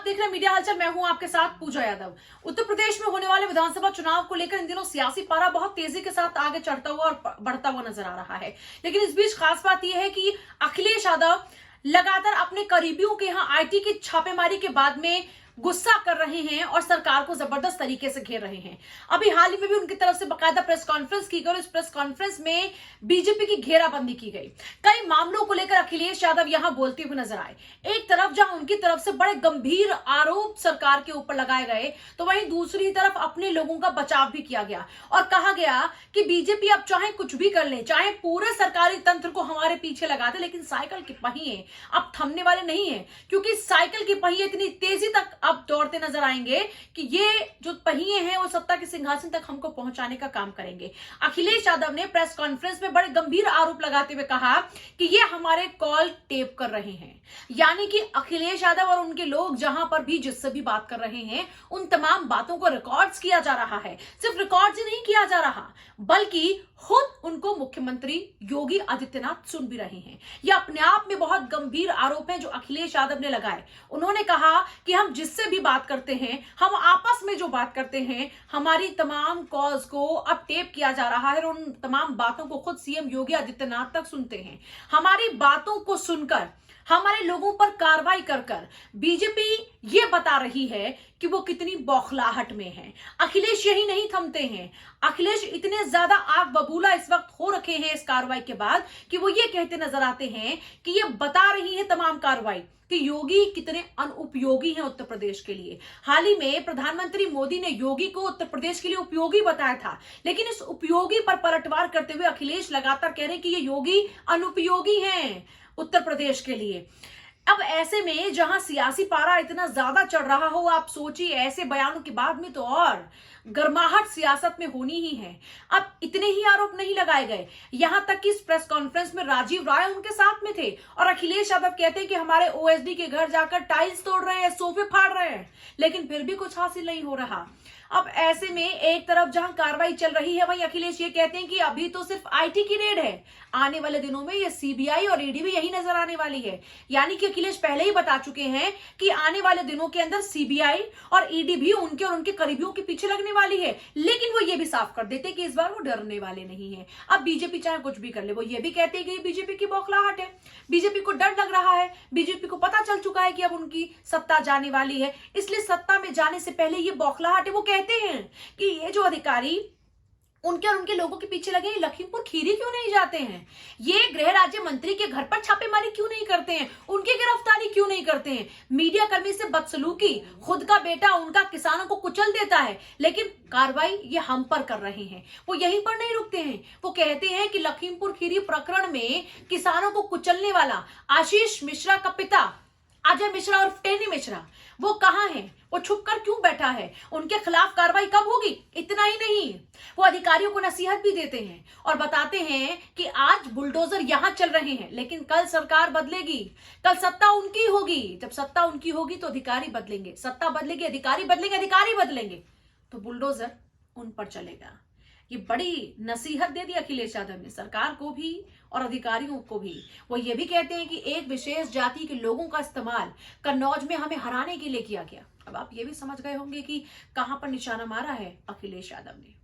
देख रहे हैं मीडिया हलचल। मैं हूं आपके साथ पूजा यादव। उत्तर प्रदेश में होने वाले विधानसभा चुनाव को लेकर इन दिनों सियासी पारा बहुत तेजी के साथ आगे चढ़ता हुआ और बढ़ता हुआ नजर आ रहा है। लेकिन इस बीच खास बात यह है कि अखिलेश यादव लगातार अपने करीबियों के यहाँ आईटी की छापेमारी के बाद में गुस्सा कर रहे हैं और सरकार को जबरदस्त तरीके से घेर रहे हैं। अभी हाल ही में भी उनकी तरफ से बाकायदा प्रेस कॉन्फ्रेंस की गई और इस प्रेस कॉन्फ्रेंस में बीजेपी की घेराबंदी की गई। कई मामलों को लेकर अखिलेश यादव यहां बोलते हुए नजर आए। एक तरफ जहां उनकी तरफ से बड़े गंभीर आरोप सरकार के ऊपर लगाए गए, तो वहीं दूसरी तरफ अपने लोगों का बचाव भी किया गया और कहा गया कि बीजेपी अब चाहे कुछ भी कर ले, चाहे पूरे सरकारी तंत्र को हमारे पीछे लगा दे, लेकिन साइकिल के पहिए अब थमने वाले नहीं है, क्योंकि साइकिल के पहिए इतनी तेजी तक अब दौड़ते नजर आएंगे कि ये जो पहिए हैं वो सत्ता के सिंहासन तक हमको पहुंचाने का काम करेंगे। अखिलेश यादव ने प्रेस कॉन्फ्रेंस में बड़े गंभीर आरोप लगाते हुए कहा कि ये हमारे कॉल टेप कर रहे हैं, यानी कि अखिलेश यादव और उनके लोग जहां पर भी जिससे भी बात कर रहे हैं उन तमाम बातों को रिकॉर्ड्स किया जा रहा है। सिर्फ रिकॉर्ड्स ही नहीं किया जा रहा, बल्कि खुद उनको मुख्यमंत्री योगी आदित्यनाथ सुन भी रहे हैं। यह अपने आप में बहुत गंभीर आरोप है जो अखिलेश यादव ने लगाए। उन्होंने कहा कि हम जिससे भी बात करते हैं, हम आपस में जो बात करते हैं, हमारी तमाम कॉल्स को अब टेप किया जा रहा है और उन तमाम बातों को खुद सीएम योगी आदित्यनाथ तक सुनते हैं। हमारी बातों को सुनकर हमारे लोगों पर कार्रवाई कर बीजेपी ये बता रही है कि वो कितनी बौखलाहट में है। अखिलेश यही नहीं थमते हैं। अखिलेश इतने ज्यादा आग बबूला इस वक्त हो रखे हैं इस कार्रवाई के बाद कि वो ये कहते नजर आते हैं कि ये बता रही है तमाम कार्रवाई कि योगी कितने अनुपयोगी हैं उत्तर प्रदेश के लिए। हाल ही में प्रधानमंत्री मोदी ने योगी को उत्तर प्रदेश के लिए उपयोगी बताया था, लेकिन इस उपयोगी पर पलटवार करते हुए अखिलेश लगातार कह रहे हैं कि ये योगी अनुपयोगी हैं उत्तर प्रदेश के लिए। अब ऐसे में जहां सियासी पारा इतना ज्यादा चढ़ रहा हो, आप सोचिए ऐसे बयानों के बाद में तो और गर्माहट सियासत में होनी ही है। अब इतने ही आरोप नहीं लगाए गए, यहां तक कि इस प्रेस कॉन्फ्रेंस में राजीव राय उनके साथ में थे और अखिलेश यादव कहते हैं कि हमारे ओएसडी के घर जाकर टाइल्स तोड़ रहे हैं, सोफे फाड़ रहे हैं, लेकिन फिर भी कुछ हासिल नहीं हो रहा। अब ऐसे में एक तरफ जहां कार्रवाई चल रही है, वहीं अखिलेश ये कहते हैं कि अभी तो सिर्फ आईटी की रेड है, आने वाले दिनों में ये सीबीआई और ईडी भी यही नजर आने वाली है। यानी कि अखिलेश पहले ही बता चुके हैं कि आने वाले दिनों के अंदर सीबीआई और ईडी भी उनके और उनके करीबियों के पीछे लगने वाली है। लेकिन वो ये भी साफ कर देते कि इस बार वो डरने वाले नहीं है। अब बीजेपी चाहे कुछ भी कर ले, वो ये भी कहते हैं कि बीजेपी की बौखलाहट है, बीजेपी को डर लग रहा है, बीजेपी को पता चल चुका है कि अब उनकी सत्ता जाने वाली है, इसलिए सत्ता में जाने से पहले ये बौखलाहट है। वो कहते हैं कि ये जो अधिकारी उनके और उनके लोगों के पीछे लगे, लखीमपुर खीरी क्यों नहीं जाते हैं, ये गृह राज्य मंत्री के घर पर छापेमारी क्यों नहीं करते हैं, उनकी गिरफ्तारी क्यों नहीं करते हैं, मीडिया कर्मी से बदसलूकी, खुद का बेटा उनका किसानों को कुचल देता है, लेकिन कार्रवाई ये हम पर कर रहे हैं। वो यहीं पर नहीं रुकते हैं, वो कहते हैं कि लखीमपुर खीरी प्रकरण में किसानों को कुचलने वाला आशीष मिश्रा का पिता अजय मिश्रा और टेनी मिश्रा वो कहां है, वो छुपकर क्यों बैठा है, उनके खिलाफ कार्रवाई कब होगी। इतना ही नहीं, वो अधिकारियों को नसीहत भी देते हैं और बताते हैं कि आज बुलडोजर यहां चल रहे हैं, लेकिन कल सरकार बदलेगी, कल सत्ता उनकी होगी। जब सत्ता उनकी होगी तो अधिकारी बदलेंगे, सत्ता बदलेगी, अधिकारी बदलेंगे, अधिकारी बदलेंगे तो बुलडोजर उन पर चलेगा। ये बड़ी नसीहत दे दी अखिलेश यादव ने सरकार को भी और अधिकारियों को भी। वो ये भी कहते हैं कि एक विशेष जाति के लोगों का इस्तेमाल कन्नौज में हमें हराने के लिए किया गया। अब आप ये भी समझ गए होंगे कि कहां पर निशाना मारा है अखिलेश यादव ने।